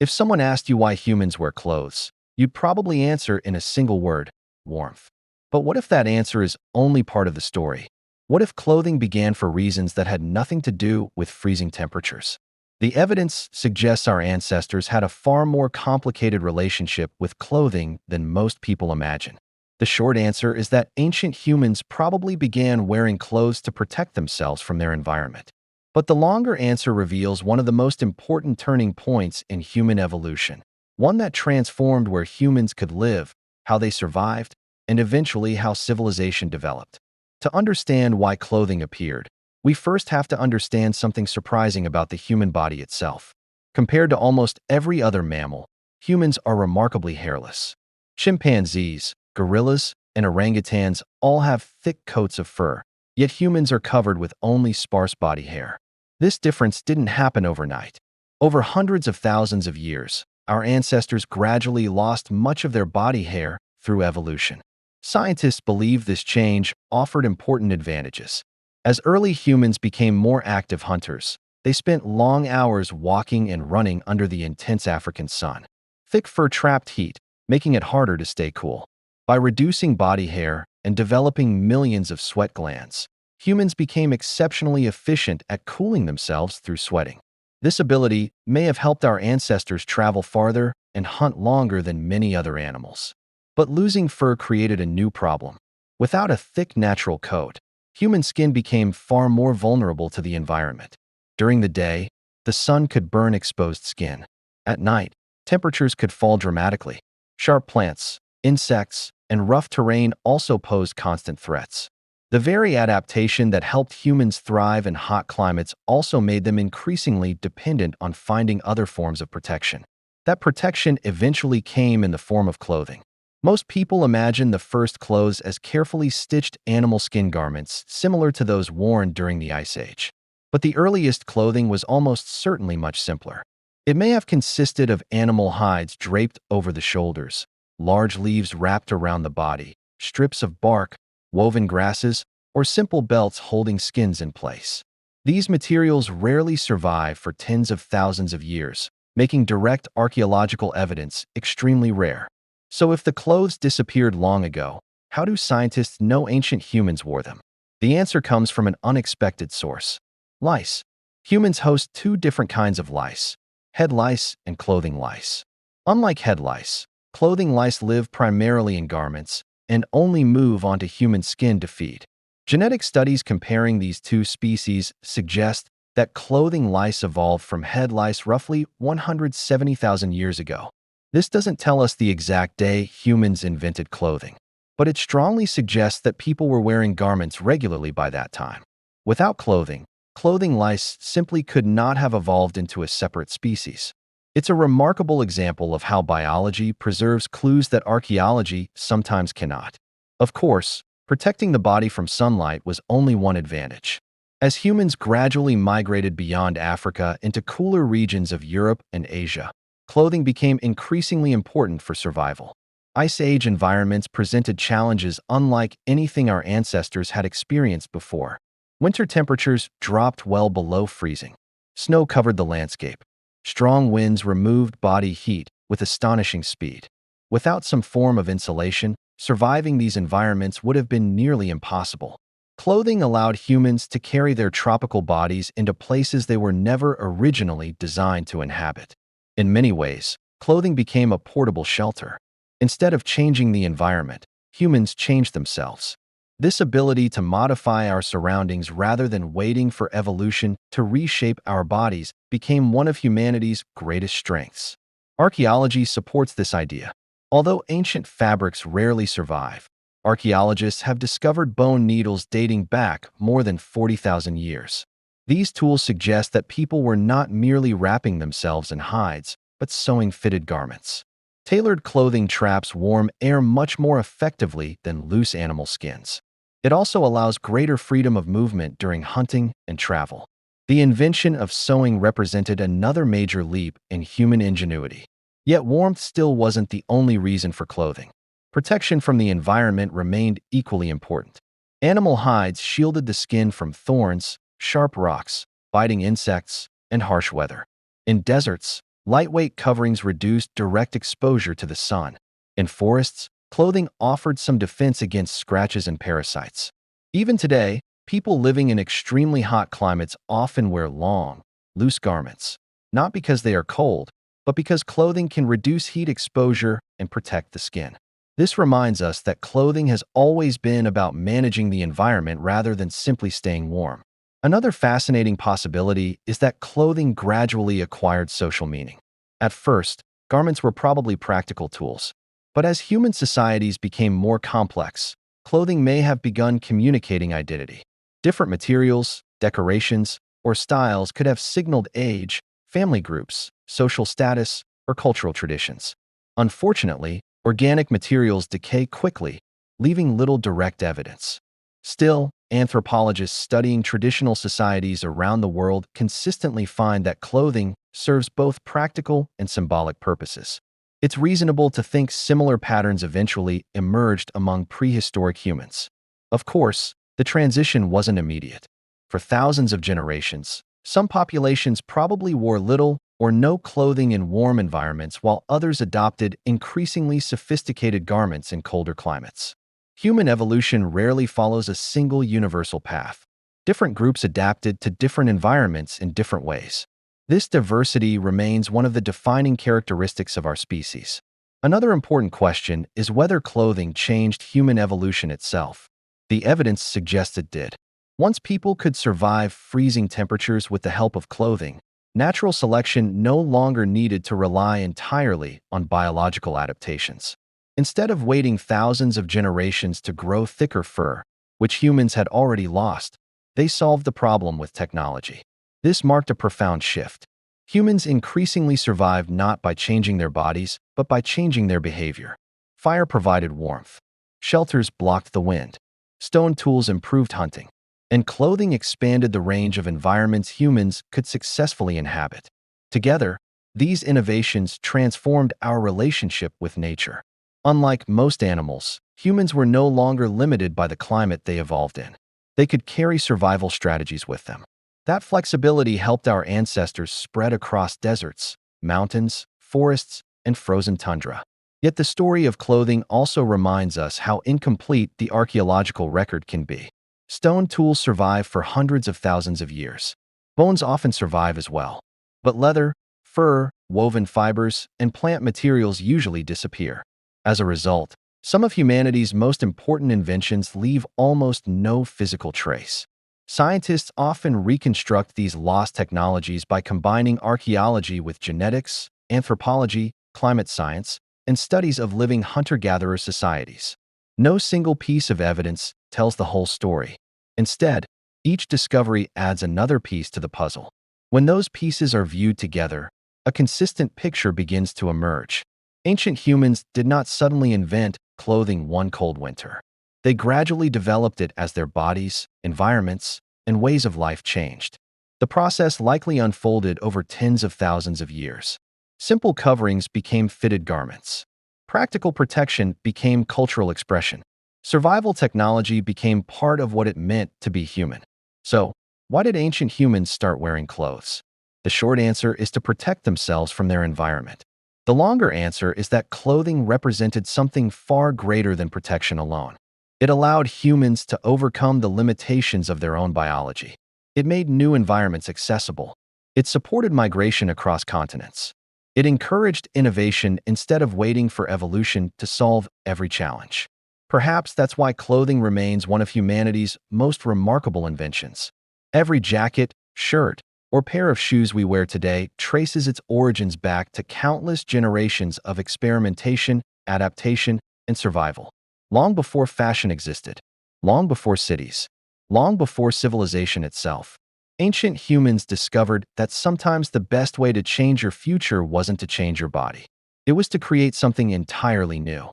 If someone asked you why humans wear clothes, you'd probably answer in a single word: warmth. But what if that answer is only part of the story? What if clothing began for reasons that had nothing to do with freezing temperatures? The evidence suggests our ancestors had a far more complicated relationship with clothing than most people imagine. The short answer is that ancient humans probably began wearing clothes to protect themselves from their environment. But the longer answer reveals one of the most important turning points in human evolution, one that transformed where humans could live, how they survived, and eventually how civilization developed. To understand why clothing appeared, we first have to understand something surprising about the human body itself. Compared to almost every other mammal, humans are remarkably hairless. Chimpanzees, gorillas, and orangutans all have thick coats of fur, yet humans are covered with only sparse body hair. This difference didn't happen overnight. Over hundreds of thousands of years, our ancestors gradually lost much of their body hair through evolution. Scientists believe this change offered important advantages. As early humans became more active hunters, they spent long hours walking and running under the intense African sun. Thick fur trapped heat, making it harder to stay cool. By reducing body hair and developing millions of sweat glands, humans became exceptionally efficient at cooling themselves through sweating. This ability may have helped our ancestors travel farther and hunt longer than many other animals. But losing fur created a new problem. Without a thick natural coat, human skin became far more vulnerable to the environment. During the day, the sun could burn exposed skin. At night, temperatures could fall dramatically. Sharp plants, insects, and rough terrain also posed constant threats. The very adaptation that helped humans thrive in hot climates also made them increasingly dependent on finding other forms of protection. That protection eventually came in the form of clothing. Most people imagine the first clothes as carefully stitched animal skin garments similar to those worn during the Ice Age. But the earliest clothing was almost certainly much simpler. It may have consisted of animal hides draped over the shoulders, large leaves wrapped around the body, strips of bark, woven grasses, or simple belts holding skins in place. These materials rarely survive for tens of thousands of years, making direct archaeological evidence extremely rare. So if the clothes disappeared long ago, how do scientists know ancient humans wore them? The answer comes from an unexpected source: lice. Humans host two different kinds of lice: head lice and clothing lice. Unlike head lice, clothing lice live primarily in garments and only move onto human skin to feed. Genetic studies comparing these two species suggest that clothing lice evolved from head lice roughly 170,000 years ago. This doesn't tell us the exact day humans invented clothing, but it strongly suggests that people were wearing garments regularly by that time. Without clothing, clothing lice simply could not have evolved into a separate species. It's a remarkable example of how biology preserves clues that archaeology sometimes cannot. Of course, protecting the body from sunlight was only one advantage. As humans gradually migrated beyond Africa into cooler regions of Europe and Asia, clothing became increasingly important for survival. Ice Age environments presented challenges unlike anything our ancestors had experienced before. Winter temperatures dropped well below freezing. Snow covered the landscape. Strong winds removed body heat with astonishing speed. Without some form of insulation, surviving these environments would have been nearly impossible. Clothing allowed humans to carry their tropical bodies into places they were never originally designed to inhabit. In many ways, clothing became a portable shelter. Instead of changing the environment, humans changed themselves. This ability to modify our surroundings rather than waiting for evolution to reshape our bodies became one of humanity's greatest strengths. Archaeology supports this idea. Although ancient fabrics rarely survive, archaeologists have discovered bone needles dating back more than 40,000 years. These tools suggest that people were not merely wrapping themselves in hides, but sewing fitted garments. Tailored clothing traps warm air much more effectively than loose animal skins. It also allows greater freedom of movement during hunting and travel. The invention of sewing represented another major leap in human ingenuity. Yet warmth still wasn't the only reason for clothing. Protection from the environment remained equally important. Animal hides shielded the skin from thorns, sharp rocks, biting insects, and harsh weather. In deserts, Lightweight coverings reduced direct exposure to the sun. In forests, clothing offered some defense against scratches and parasites. Even today, people living in extremely hot climates often wear long, loose garments, not because they are cold, but because clothing can reduce heat exposure and protect the skin. This reminds us that clothing has always been about managing the environment rather than simply staying warm. Another fascinating possibility is that clothing gradually acquired social meaning. At first, garments were probably practical tools. But as human societies became more complex, clothing may have begun communicating identity. Different materials, decorations, or styles could have signaled age, family groups, social status, or cultural traditions. Unfortunately, organic materials decay quickly, leaving little direct evidence. Still, anthropologists studying traditional societies around the world consistently find that clothing serves both practical and symbolic purposes. It's reasonable to think similar patterns eventually emerged among prehistoric humans. Of course, the transition wasn't immediate. For thousands of generations, some populations probably wore little or no clothing in warm environments while others adopted increasingly sophisticated garments in colder climates. Human evolution rarely follows a single universal path. Different groups adapted to different environments in different ways. This diversity remains one of the defining characteristics of our species. Another important question is whether clothing changed human evolution itself. The evidence suggests it did. Once people could survive freezing temperatures with the help of clothing, natural selection no longer needed to rely entirely on biological adaptations. Instead of waiting thousands of generations to grow thicker fur, which humans had already lost, they solved the problem with technology. This marked a profound shift. Humans increasingly survived not by changing their bodies, but by changing their behavior. Fire provided warmth. Shelters blocked the wind. Stone tools improved hunting. And clothing expanded the range of environments humans could successfully inhabit. Together, these innovations transformed our relationship with nature. Unlike most animals, humans were no longer limited by the climate they evolved in. They could carry survival strategies with them. That flexibility helped our ancestors spread across deserts, mountains, forests, and frozen tundra. Yet the story of clothing also reminds us how incomplete the archaeological record can be. Stone tools survive for hundreds of thousands of years. Bones often survive as well. But leather, fur, woven fibers, and plant materials usually disappear. As a result, some of humanity's most important inventions leave almost no physical trace. Scientists often reconstruct these lost technologies by combining archaeology with genetics, anthropology, climate science, and studies of living hunter-gatherer societies. No single piece of evidence tells the whole story. Instead, each discovery adds another piece to the puzzle. When those pieces are viewed together, a consistent picture begins to emerge. Ancient humans did not suddenly invent clothing one cold winter. They gradually developed it as their bodies, environments, and ways of life changed. The process likely unfolded over tens of thousands of years. Simple coverings became fitted garments. Practical protection became cultural expression. Survival technology became part of what it meant to be human. So, why did ancient humans start wearing clothes? The short answer is to protect themselves from their environment. The longer answer is that clothing represented something far greater than protection alone. It allowed humans to overcome the limitations of their own biology. It made new environments accessible. It supported migration across continents. It encouraged innovation instead of waiting for evolution to solve every challenge. Perhaps that's why clothing remains one of humanity's most remarkable inventions. Every jacket, shirt, or pair of shoes we wear today traces its origins back to countless generations of experimentation, adaptation, and survival. Long before fashion existed, long before cities, long before civilization itself, ancient humans discovered that sometimes the best way to change your future wasn't to change your body. It was to create something entirely new.